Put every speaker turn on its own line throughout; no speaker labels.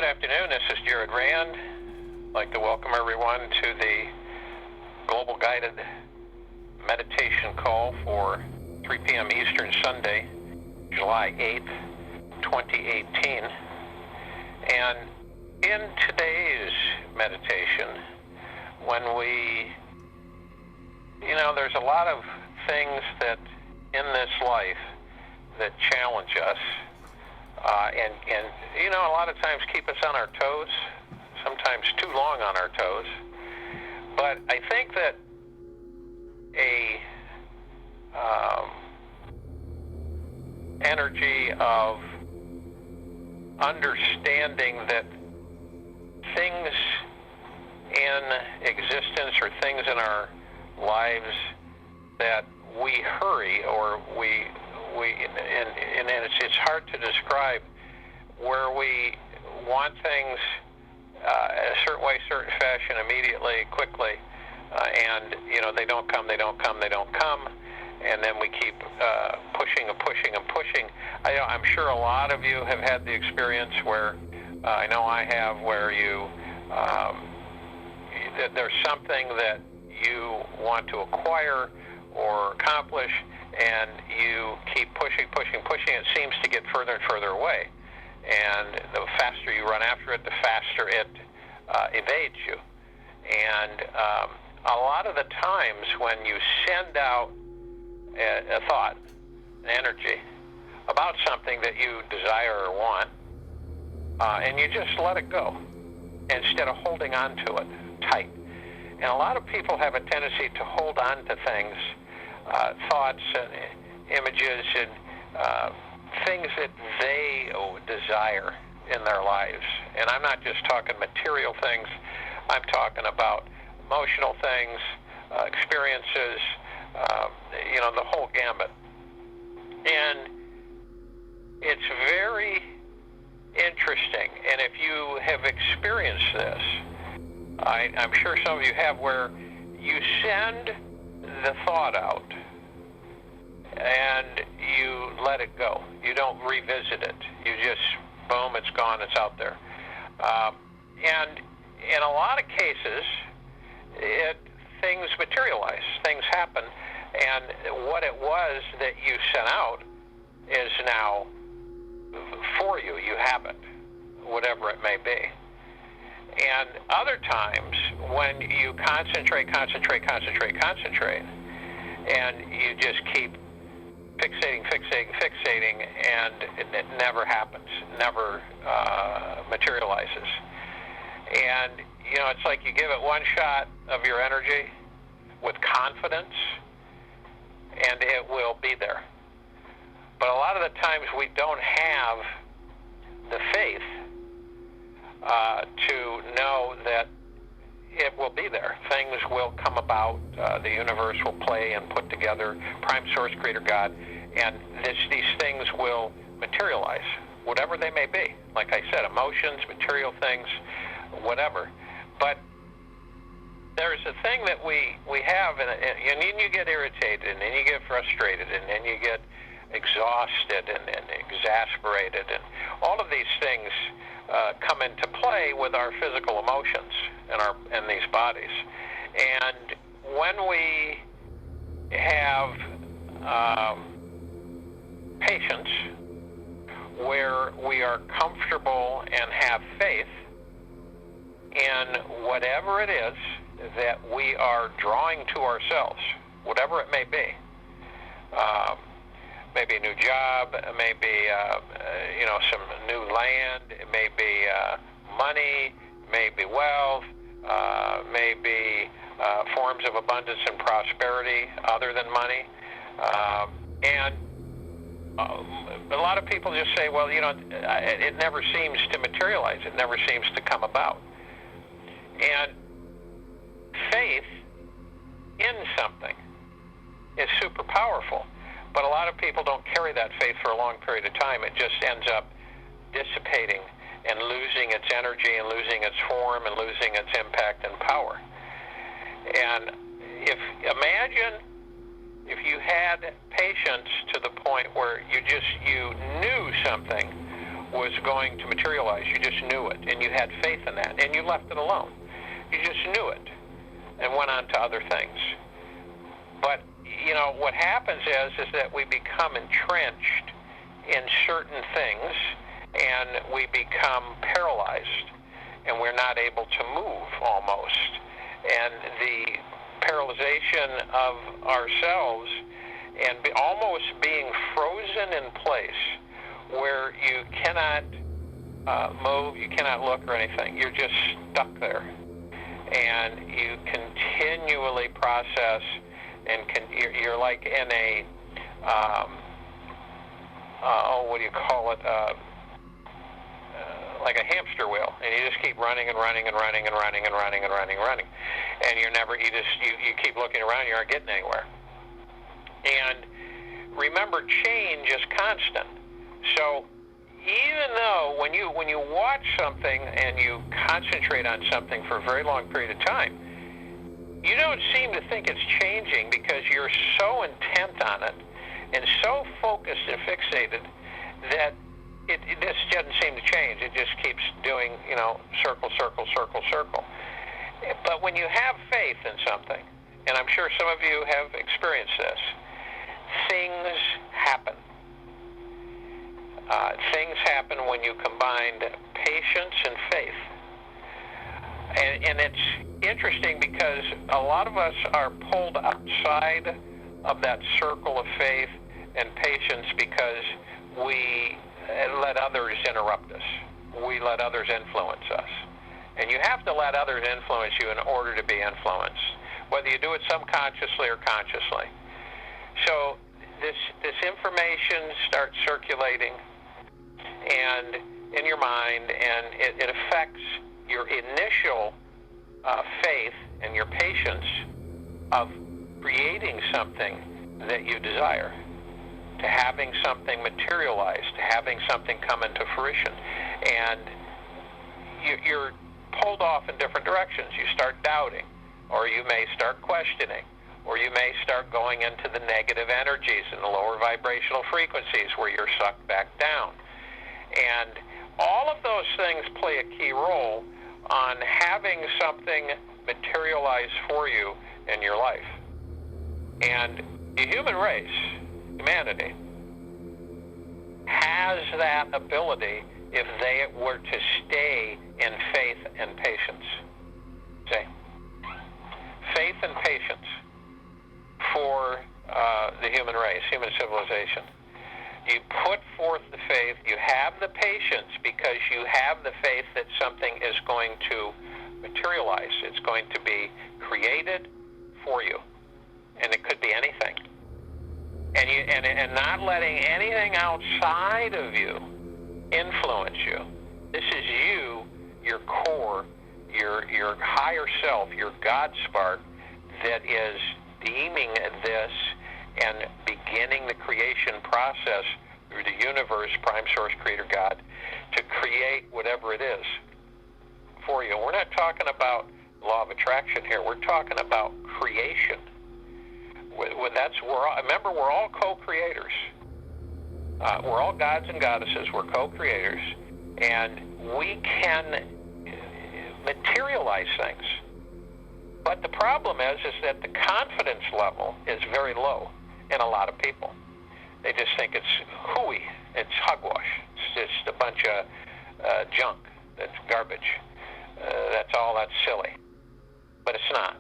afternoon. This is Jared Rand. I'd like to welcome everyone to the Global Guided Meditation Call for 3 p.m. Eastern Sunday, July 8th, 2018. And in today's meditation, when there's a lot of things that in this life that challenge us, and a lot of times keep us on our toes, sometimes too long on our toes. But I think that a energy of understanding that things in existence or things in our lives that we hurry or and it's hard to describe, where we want things a certain way, certain fashion, immediately, quickly, and they don't come, and then we keep pushing and pushing and pushing. I'm sure a lot of you have had the experience where I know I have, where there's something that you want to acquire or accomplish, and you keep pushing. It seems to get further and further away. And the faster you run after it, the faster it evades you. And a lot of the times when you send out a thought, an energy, about something that you desire or want, and you just let it go instead of holding on to it tight. And a lot of people have a tendency to hold on to things, thoughts and images and things that they desire in their lives. And I'm not just talking material things. I'm talking about emotional things, experiences, the whole gambit. And it's very interesting. And if you have experienced this, I'm sure some of you have, where you send the thought out and you let it go. You don't revisit it. You just, boom, it's gone, it's out there. And in a lot of cases, things materialize, things happen, and what it was that you sent out is now for you. You have it, whatever it may be. And other times, when you concentrate, and you just keep fixating, and it never happens, never materializes. And, it's like you give it one shot of your energy with confidence, and it will be there. But a lot of the times we don't have the faith to know that it will be there. Things will come about. The universe will play and put together, Prime Source, Creator God, and these things will materialize, whatever they may be. Like I said, emotions, material things, whatever. But there's a thing that we have, and then you get irritated, and then you get frustrated, and then you get exhausted and exasperated, and all of these things come into play with our physical emotions in these bodies. And when we have patience, where we are comfortable and have faith in whatever it is that we are drawing to ourselves, whatever it may be. Maybe a new job, maybe some new land, it may be money, maybe wealth, maybe forms of abundance and prosperity other than money. And a lot of people just say, well, it never seems to materialize. It never seems to come about. And faith in something is super powerful. But a lot of people don't carry that faith for a long period of time. It just ends up dissipating and losing its energy and losing its form and losing its impact and power. And imagine if you had patience to the point where you knew something was going to materialize. You just knew it, and you had faith in that, and you left it alone. You just knew it and went on to other things. But, you know, what happens is that we become entrenched in certain things, and we become paralyzed, and we're not able to move almost. And the paralyzation of ourselves and almost being frozen in place where you cannot move, you cannot look or anything. You're just stuck there. And you continually process, and you're like in a, what do you call it, like a hamster wheel, and you just keep running and running and running and running and running and running and running, and you keep looking around, you aren't getting anywhere. And remember, change is constant. So even though when you watch something and you concentrate on something for a very long period of time, you don't seem to think it's changing because you're so intent on it and so focused and fixated that it just doesn't seem to change. It just keeps doing, you know, circle, circle, circle, circle. But when you have faith in something, and I'm sure some of you have experienced this, things happen. Things happen when you combine patience and faith. And it's interesting because a lot of us are pulled outside of that circle of faith and patience because we let others interrupt us. We let others influence us. And you have to let others influence you in order to be influenced, whether you do it subconsciously or consciously. So this information starts circulating and in your mind, and it affects your initial faith and your patience of creating something that you desire, to having something materialize, to having something come into fruition. And you're pulled off in different directions. You start doubting, or you may start questioning, or you may start going into the negative energies and the lower vibrational frequencies where you're sucked back down. And all of those things play a key role on having something materialize for you in your life. And the human race, humanity, has that ability if they were to stay in faith and patience. See? Faith and patience for the human race, human civilization. You put forth the faith, you have the patience because you have the faith that something is going to materialize. It's going to be created for you. And it could be anything. And not letting anything outside of you influence you. This is you, your core, your higher self, your God spark that is deeming this and beginning the creation process through the universe, prime source, creator God, to create whatever it is for you. We're not talking about law of attraction here. We're talking about creation. Remember, we're all co-creators. We're all gods and goddesses. We're co-creators, and we can materialize things. But the problem is that the confidence level is very low in a lot of people. They just think it's hooey, it's hogwash, it's just a bunch of junk, that's garbage, that's silly. But it's not.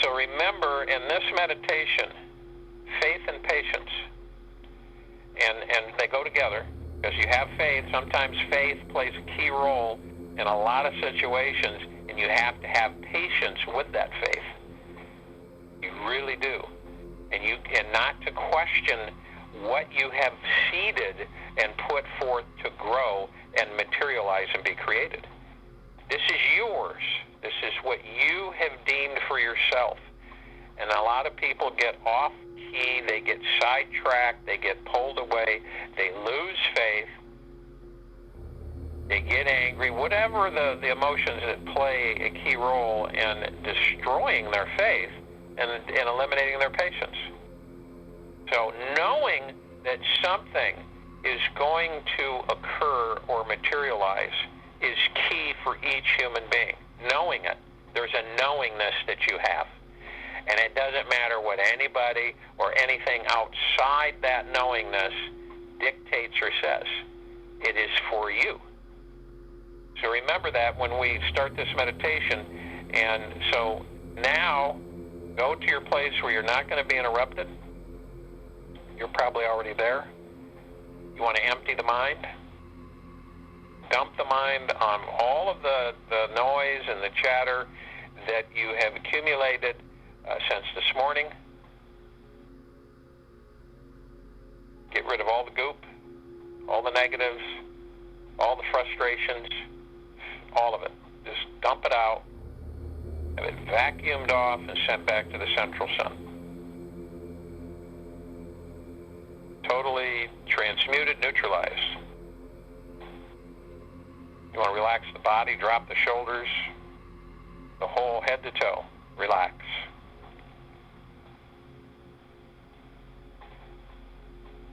So remember, in this meditation, faith and patience, and they go together, because you have faith. Sometimes faith plays a key role in a lot of situations, and you have to have patience with that faith. You really do. And not to question what you have seeded and put forth to grow and materialize and be created. This is yours. This is what you have deemed for yourself. And a lot of people get off key, they get sidetracked, they get pulled away, they lose faith, they get angry, whatever the emotions that play a key role in destroying their faith and eliminating their patience. So knowing that something is going to occur or materialize is key for each human being. Knowing it. There's a knowingness that you have. And it doesn't matter what anybody or anything outside that knowingness dictates or says. It is for you. So remember that when we start this meditation. And so now, go to your place where you're not going to be interrupted. You're probably already there. You want to empty the mind. Dump the mind on all of the noise and the chatter that you have accumulated since this morning. Get rid of all the goop, all the negatives, all the frustrations, all of it. Just dump it out, have it vacuumed off and sent back to the central sun. Totally transmuted, neutralized. You want to relax the body, drop the shoulders, the whole head to toe. Relax.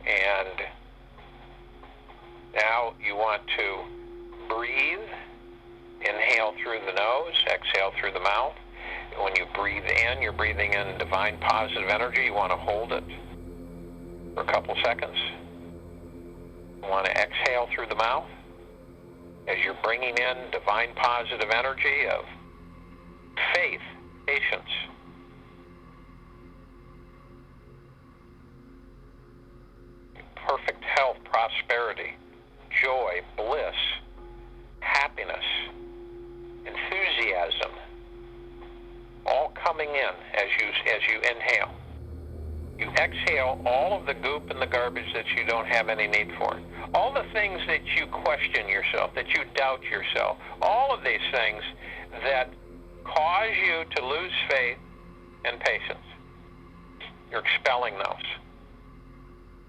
And now you want to breathe. Inhale through the nose, exhale through the mouth. And when you breathe in, you're breathing in divine positive energy. You want to hold it for a couple seconds. You want to exhale through the mouth as you're bringing in divine positive energy of faith, patience, perfect health, prosperity, joy, bliss, happiness, enthusiasm, all coming in as you inhale. You exhale all of the goop and the garbage that you don't have any need for. All the things that you question yourself, that you doubt yourself, all of these things that cause you to lose faith and patience. You're expelling those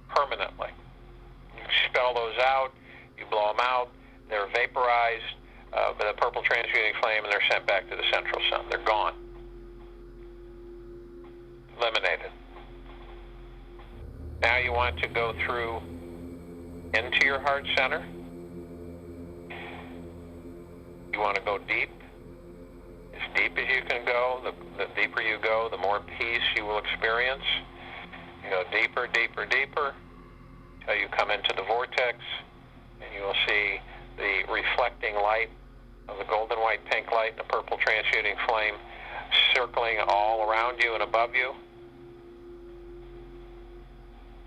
permanently. You expel those out, you blow them out, they're vaporized by the purple transmuting flame, and they're sent back to the central sun. They're gone. Eliminated. Now you want to go through into your heart center. You want to go deep. As deep as you can go, the deeper you go, the more peace you will experience. You go deeper, deeper, deeper, until you come into the vortex, and you will see the reflecting light of the golden white pink light and the purple transmuting flame circling all around you and above you,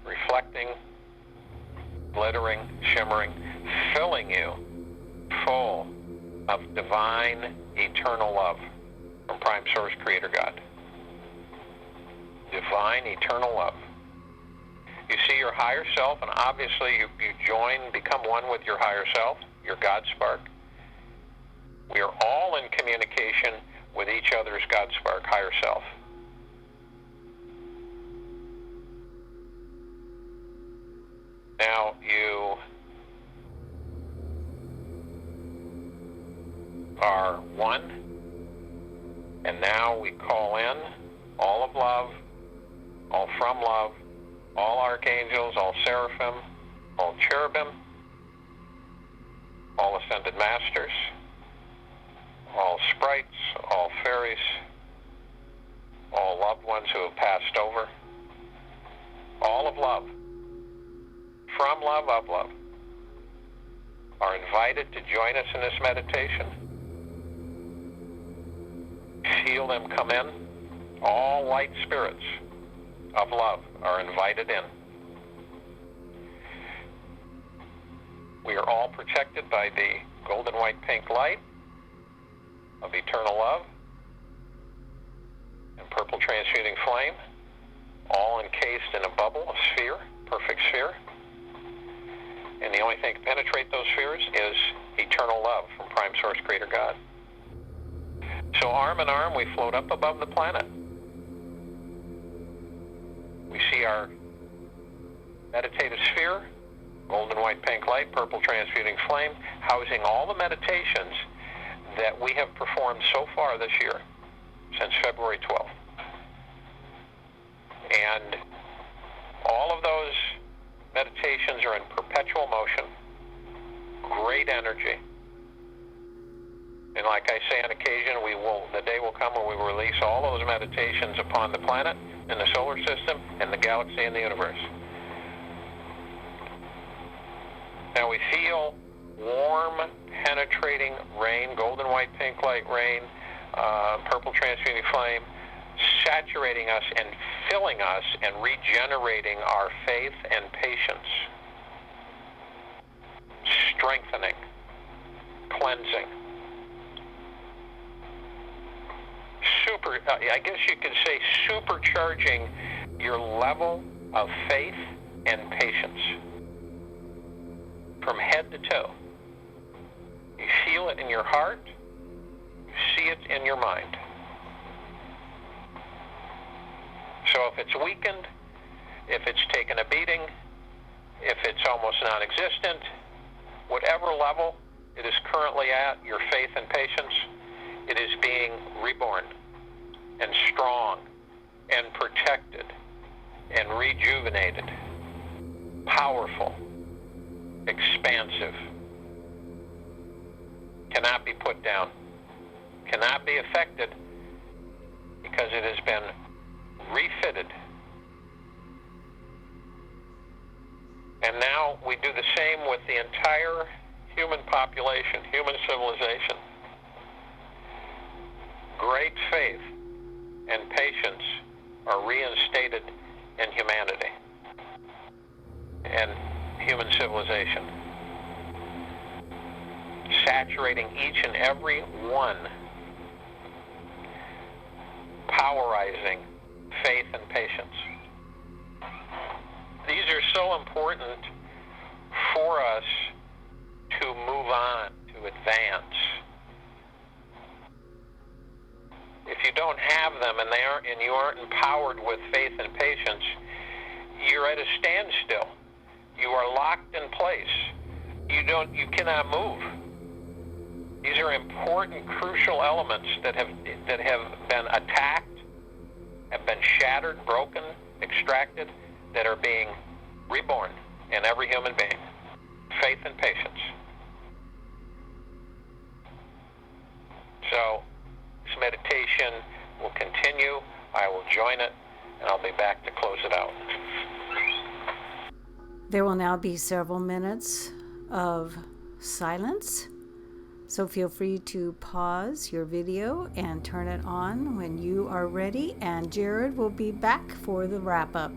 reflecting, glittering, shimmering, filling you full of divine, eternal love from Prime Source Creator God. Divine, eternal love. You see your higher self, and obviously you become one with your higher self, your God spark. We are all in communication with each other's God spark, higher self. Now you are one, and now we call in all of love, all from love, all archangels, all seraphim, all cherubim, all ascended masters, all sprites, all fairies, all loved ones who have passed over, all of love, from love, of love, are invited to join us in this meditation. Feel them come in. All light spirits of love are invited in. We are all protected by the golden white pink light of eternal love and purple transmuting flame, all encased in a bubble, a sphere, perfect sphere. And the only thing to penetrate those spheres is eternal love from Prime Source Creator God. So arm in arm, we float up above the planet. We see our meditative sphere, golden white pink light, purple transmuting flame, housing all the meditations that we have performed so far this year, since February 12th. And all of those Meditations are in perpetual motion, great energy. And like I say on occasion, the day will come when we will release all those meditations upon the planet, and the solar system, and the galaxy, and the universe. Now we feel warm, penetrating rain, golden, white, pink light rain, purple transmuting flame, saturating us and filling us and regenerating our faith and patience, strengthening, cleansing. I guess you could say supercharging your level of faith and patience from head to toe. You feel it in your heart, you see it in your mind. So if it's weakened, if it's taken a beating, if it's almost non-existent, whatever level it is currently at, your faith and patience, it is being reborn and strong and protected and rejuvenated, powerful, expansive, cannot be put down, cannot be affected, because it has been refitted. And now we do the same with the entire human population, human civilization. Great faith and patience are reinstated in humanity and human civilization, saturating each and every one, powerizing faith and patience. These are so important for us to move on, to advance. If you don't have them and you aren't empowered with faith and patience, you're at a standstill. You are locked in place. You cannot move. These are important, crucial elements that have been attacked, have been shattered, broken, extracted, that are being reborn in every human being. Faith and patience. So this meditation will continue. I will join it, and I'll be back to close it out.
There will now be several minutes of silence. So feel free to pause your video and turn it on when you are ready, and Jared will be back for the wrap-up.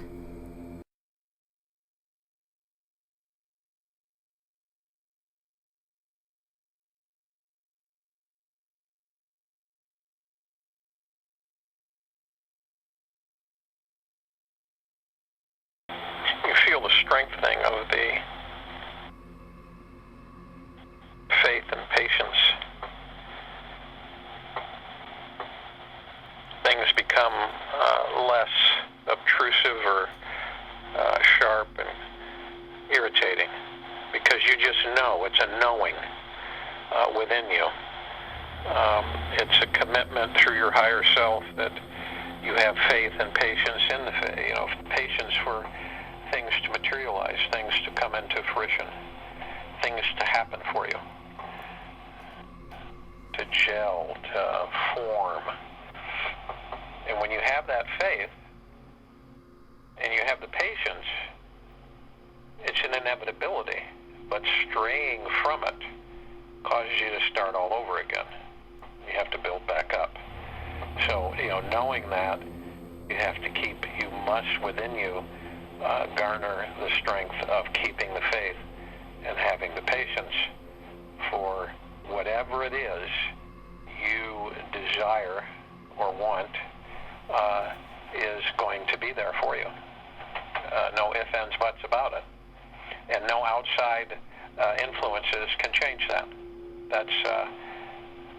You feel the strengthening of the faith and patience. Things become less obtrusive or sharp and irritating, because you just know. It's a knowing within you. It's a commitment through your higher self that you have faith and patience in patience for things to materialize, things to come into fruition, things to happen for you, to gel, to form. And when you have that faith and you have the patience, it's an inevitability, but straying from it causes you to start all over again. You have to build back up. So, knowing that, you must within you garner the strength of keeping the faith and having the patience for whatever it is you desire or want is going to be there for you. No ifs, ands, buts about it. And no outside influences can change that. That's,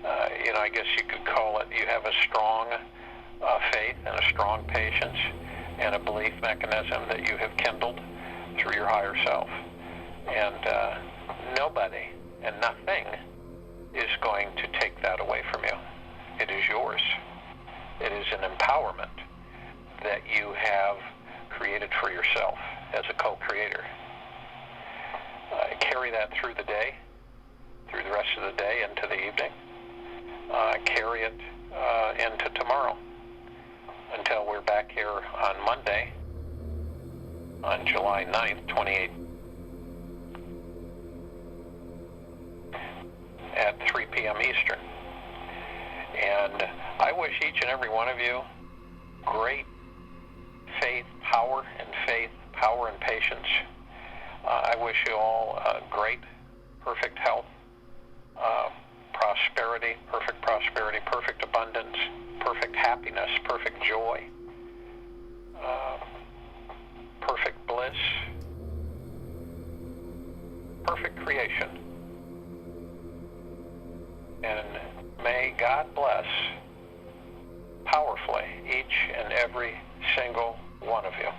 I guess you could call it, you have a strong faith and a strong patience and a belief mechanism that you have kindled through your higher self. And nobody and nothing is going to take that away from you. It is yours. It is an empowerment that you have created for yourself as a co-creator. carry that through the day, through the rest of the day into the evening. Carry it into tomorrow until we're back here on Monday, on July 9th, 28, at 3 p.m. Eastern. And I wish each and every one of you great faith, power and patience. I wish you all great, perfect health, prosperity, perfect abundance, perfect happiness, perfect joy, perfect bliss, perfect creation. And may God bless powerfully each and every single one of you.